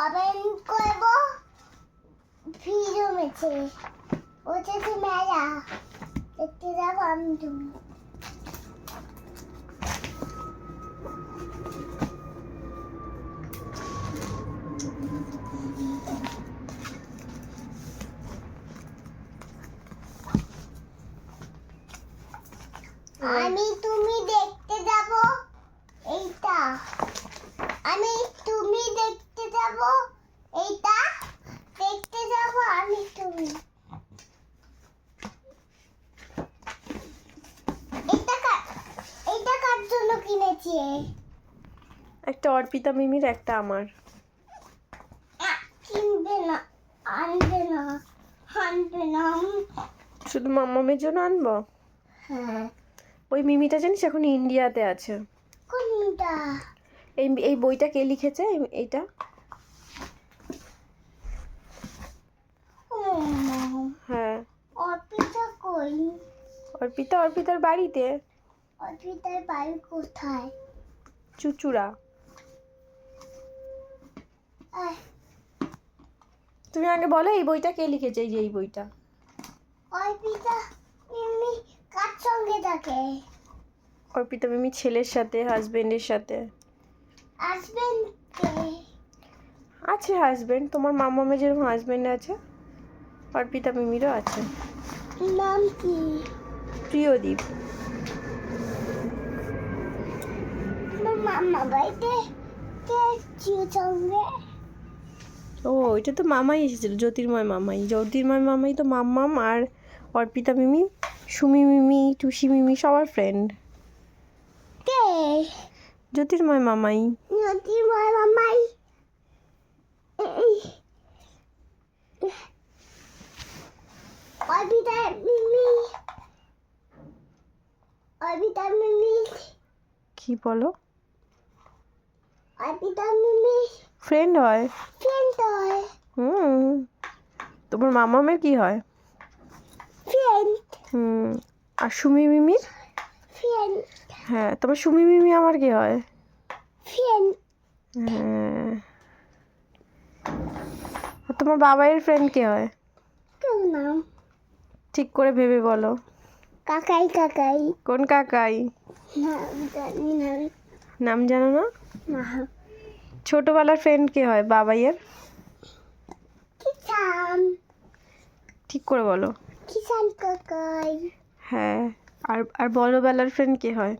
Open করব video মেছে ওটা তো মেলা দেখতে যাবো আমি তুমি আমি তুমি দেখতে যাব এইটা আমি তুমি দেখতে যাব এইটা দেখতে যাব আমি তুমি এটা কার জন্য কিনেছি একটা অর্পিতা মিমির, একটা আমার। কিনবে না আনবে না আনবে না শুধু মাম্মামের জন্য আনবো? হ্যাঁ ওই মিমিটা জানিস এখন ইন্ডিয়াতে আছে। কোনটা? এই বইটা কে লিখেছে? এইটা হ্যাঁ। অর্পিতা কই? অর্পিতার বাড়িতে। অর্পিতার বাড়ি কোথায়? চুচুড়া। তুমি আগে বলো এই বইটা কে লিখেছে? এই বইটা অর্পিতা মিমি কার সঙ্গে থাকে? অর্পিতা মিমি ছেলের সাথে, হাজবেন্ডের সাথে। হাজবেন্ড কে? আছে হাজবেন্ড, তোমার মামামের যেরকম হাজবেন্ড আছে অর্পিতা মিমিরও আছে। নাম কি? প্রিয়দীপ। মামা বাড়িতে কে সঙ্গে? ও এটা তো মামাই এসেছিল, জ্যোতির্ময় মামাই তো মাম্মাম আর অর্পিতা মিমি, সুমি মিমি, টুসি মিমি সবার ফ্রেন্ড। কে? জ্যোতির্ময় মামাই। জ্যোতির্ময় মামাই অর্পিতা মিমি কি বলো? অর্পিতা মিমি ফ্রেন্ড হয়। তোমার মামামের কি হয়? ফ্রেন্ড। আর সুমি মিমির? ফ্রেন্ড। হ্যাঁ, তোমার সুমি মিমি আমার কি হয়? ফ্রেন্ড। হ্যাঁ। আর তোমার বাবাইয়ের ফ্রেন্ড কে হয়? কোন নাম? ঠিক করে ভেবে বলো। কাকাই। কোন কাকাই? নাম জানি না। নাম জানো না? না। ছোটবেলার ফ্রেন্ড কে হয় বাবাইয়ের? কিষান। ঠিক করে বলো। কিষান কাকাই। হ্যাঁ। আর বড়বেলার ফ্রেন্ড কে হয়?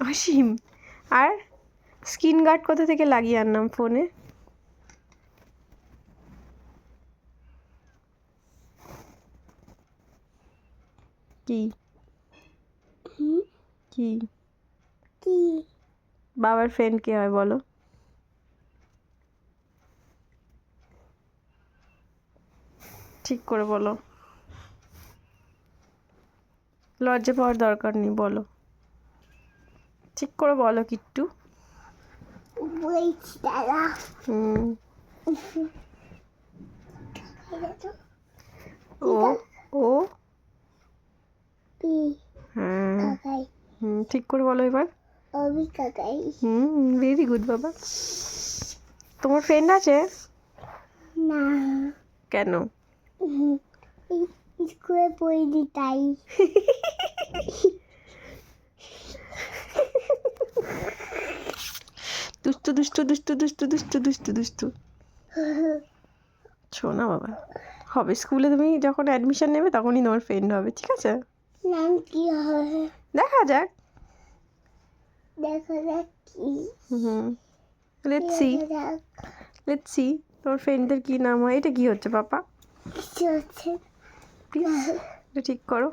অসীম। আর স্ক্রিন গার্ড কোথা থেকে লাগিয়ে আনলাম ফোনে? কি কি কি? বাবার ফ্রেন্ড কে হয় বলো? ঠিক করে বলো, লজ্জা পাওয়ার দরকার নেই, বলো ঠিক করে বলো কিট্টু। বলছি দাদা। ও পি হ্যাঁ। কাকাই। ঠিক করে বলো এবার। অবি কাকাই। ভেরি গুড বাবা। তোমার ফ্রেন্ড আছে? না। কেন? স্কুলে পড়ি তাই। দুষ্টু দুষ্টু দুষ্টু দুষ্টু দুষ্টু দুষ্টু দুষ্টু শোনা বাবা, হবে স্কুলে তুমি যখন অ্যাডমিশন নেবে তখনই তোমার ফ্রেন্ড হবে, ঠিক আছে? নাম কি হবে? দেখা যাক। দেখা যাক কি। লেটস সি তোমার ফ্রেন্ডদের কি নাম হয়। এটা কি হচ্ছে পাপা? কিছু হচ্ছে। প্লিজ এটা ঠিক করো।